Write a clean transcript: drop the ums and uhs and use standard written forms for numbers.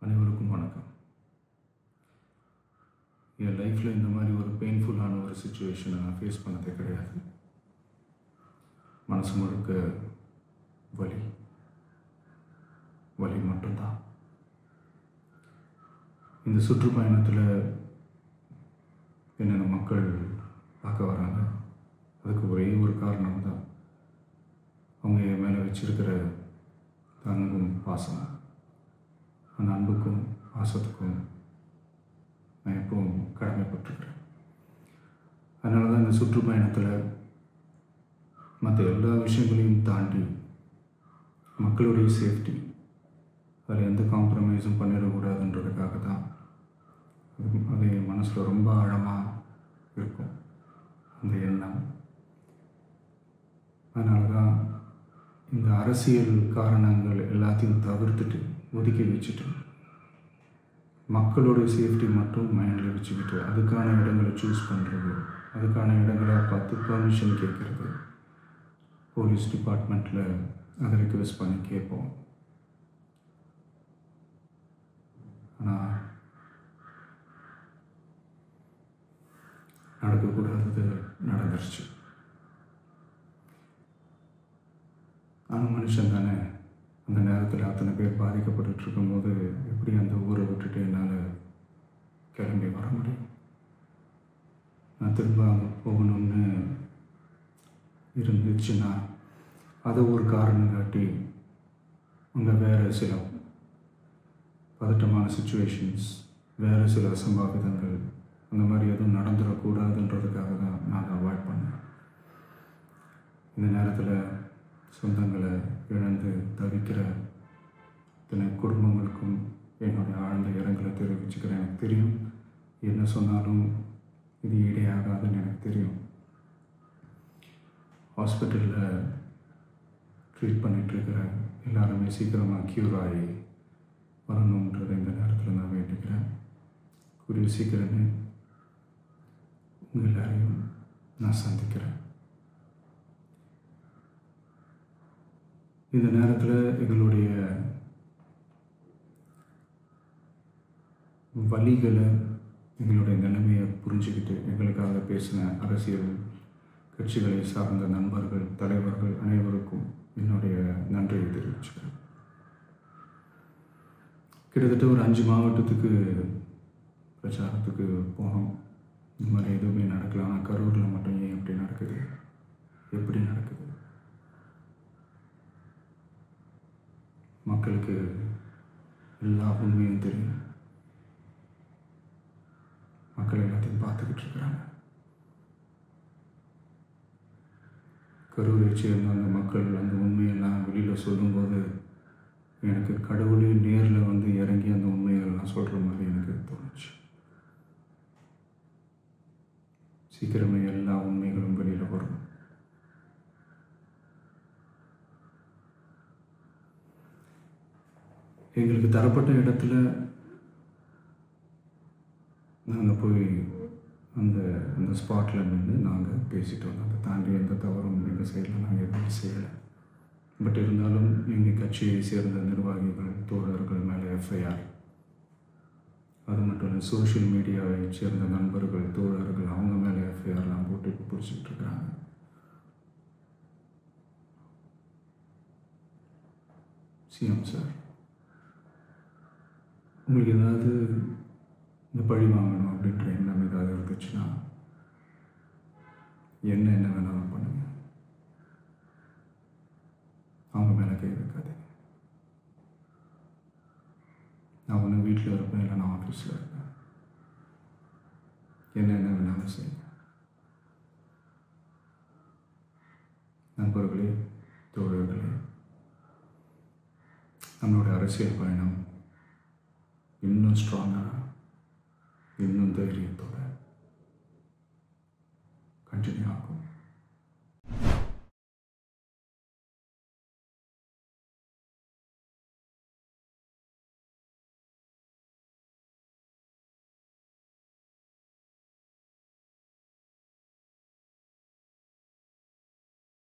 அனைவருக்கும் வணக்கம். என் லைஃப்பில் இந்த மாதிரி ஒரு பெயின்ஃபுல்லான ஒரு சுச்சுவேஷனை நான் ஃபேஸ் பண்ணதே கிடையாது. மனசு முழுக்க வலி வலி மட்டும்தான். இந்த சுற்றுப்பயணத்தில் என்னென்ன மக்கள் பார்க்க வராங்க, அதுக்கு ஒரே ஒரு காரணம் தான், அவங்க என் மேலே வச்சிருக்கிற அன்பும் பாசம். அந்த அன்புக்கும் பாசத்துக்கும் நான் எப்பவும் கடமைப்பட்டிருக்கிறேன். அதனால தான் இந்த சுற்றுப்பயணத்தில் மற்ற எல்லா விஷயங்களையும் தாண்டி மக்களுடைய சேஃப்டி, அதில் எந்த காம்ப்ரமைஸும் பண்ணிடக்கூடாதுன்றதுக்காக தான் அது என் மனசில் ரொம்ப ஆழமாக இருக்கும் அந்த எண்ணம். அதனால தான் இந்த அரசியல் காரணங்கள் எல்லாத்தையும் தவிர்த்துட்டு ஒதுக்கி வச்சுட்டு மக்களோட சேஃப்டி மட்டும் மைண்டில் வச்சுக்கிட்டு அதுக்கான இடங்களை சூஸ் பண்ணுறது, அதுக்கான இடங்களை பார்த்து பர்மிஷன் கேட்குறது, போலீஸ் டிபார்ட்மெண்ட்டில் அதை ரிக்வெஸ்ட் பண்ணி கேட்போம். ஆனால் நடக்கக்கூடாதது நடந்துருச்சு. நானும் மனுஷன் தானே. அந்த நேரத்தில் அத்தனை பேர் பாதிக்கப்பட்டு இருக்கும்போது எப்படி அந்த ஊரை விட்டுட்டு என்னால் கிளம்பி வர முடியும்? நான் திரும்ப அங்கே போகணும்னு இருந்துச்சுன்னா அதை ஒரு காரணம் காட்டி அங்கே வேறு சில பதட்டமான சுச்சுவேஷன்ஸ், வேறு சில அசம்பாவிதங்கள் அந்த மாதிரி எதுவும் நடந்துடக்கூடாதுன்றதுக்காக தான் நான் அவாய்ட் பண்ணேன். இந்த நேரத்தில் சொந்தங்களை இழந்து தவிக்கிற இத்தனை குடும்பங்களுக்கும் என்னுடைய ஆழ்ந்த இரங்கலை தெரிவிச்சுக்கிறேன். எனக்கு தெரியும், என்ன சொன்னாலும் இது ஈடையாகாதுன்னு எனக்கு தெரியும். ஹாஸ்பிட்டலில் ட்ரீட் பண்ணிகிட்ருக்கிற எல்லாருமே சீக்கிரமாக க்யூர் ஆகி வரணுன்றதை இந்த நேரத்தில் நான் வேண்டிக்கிறேன். கூடிய சீக்கிரமே உங்கள் எல்லாரையும் நான் சந்திக்கிறேன். இந்த நேரத்தில் எங்களுடைய வலிகளை, எங்களுடைய நிலைமையை புரிஞ்சுக்கிட்டு எங்களுக்காக பேசின அரசியல் கட்சிகளை சார்ந்த நண்பர்கள், தலைவர்கள் அனைவருக்கும் என்னுடைய நன்றியை தெரிவிச்சுக்கிறேன். கிட்டத்தட்ட ஒரு 5 மாவட்டத்துக்கு பிரச்சாரத்துக்கு போனோம். இந்த மாதிரி எதுவுமே நடக்கல. ஆனால் கரூரில் மட்டும் ஏன் எப்படி நடக்குது, எப்படி நடக்குது? மக்களுக்கு எல்லா உண்மையும் தெரியும். மக்கள் எல்லாத்தையும் பார்த்துக்கிட்டு இருக்கிறாங்க. கரூரை சேர்ந்த அந்த மக்கள் அந்த உண்மையெல்லாம் வெளியில் சொல்லும்போது எனக்கு கடவுளே நேரில் வந்து இறங்கி அந்த உண்மைகள்லாம் சொல்கிற மாதிரி எனக்கு தோணுச்சு. சீக்கிரமே எல்லா உண்மைகளும் வெளியில் வரும். எங்களுக்கு தரப்பட்ட இடத்துல நாங்கள் போய் அந்த அந்த ஸ்பாட்டில் நின்று நாங்கள் பேசிட்டு வந்தோம். அதை தாண்டி எந்த தவறும் எங்கள் சைடில் நாங்கள் எதுவும் செய்யலை. பட் இருந்தாலும் எங்கள் கட்சியை சேர்ந்த நிர்வாகிகள், தோழர்கள் மேலே எஃப்ஐஆர், அது மட்டும் இல்லை சோஷியல் மீடியாவை சேர்ந்த நண்பர்கள், தோழர்கள் அவங்க மேலே எஃப்ஐஆர்லாம் போட்டு இப்போ பிடிச்சிக்கிட்டு இருக்கிறாங்க. சிஎம் சார், உங்களுக்கு ஏதாவது இந்த பழி வாங்கணும் அப்படின்ற எண்ணம் ஏதாவது இருந்துச்சுன்னா என்ன வேணாலும் பண்ணுங்க. அவங்க மேலே கை வைக்காதீங்க. நான் ஒன்று வீட்டில் இருப்பேன், இல்லை நான் ஆஃபீஸில் இருப்பேன். என்ன வேணாலும் செய்யுங்க. நண்பர்களே, தோழர்களே, நம்மளோட அரசியல் பயணம் இன்னும் ஸ்ட்ராங்காக, இன்னும் தைரியத்தோட கண்டினியூ ஆகும்.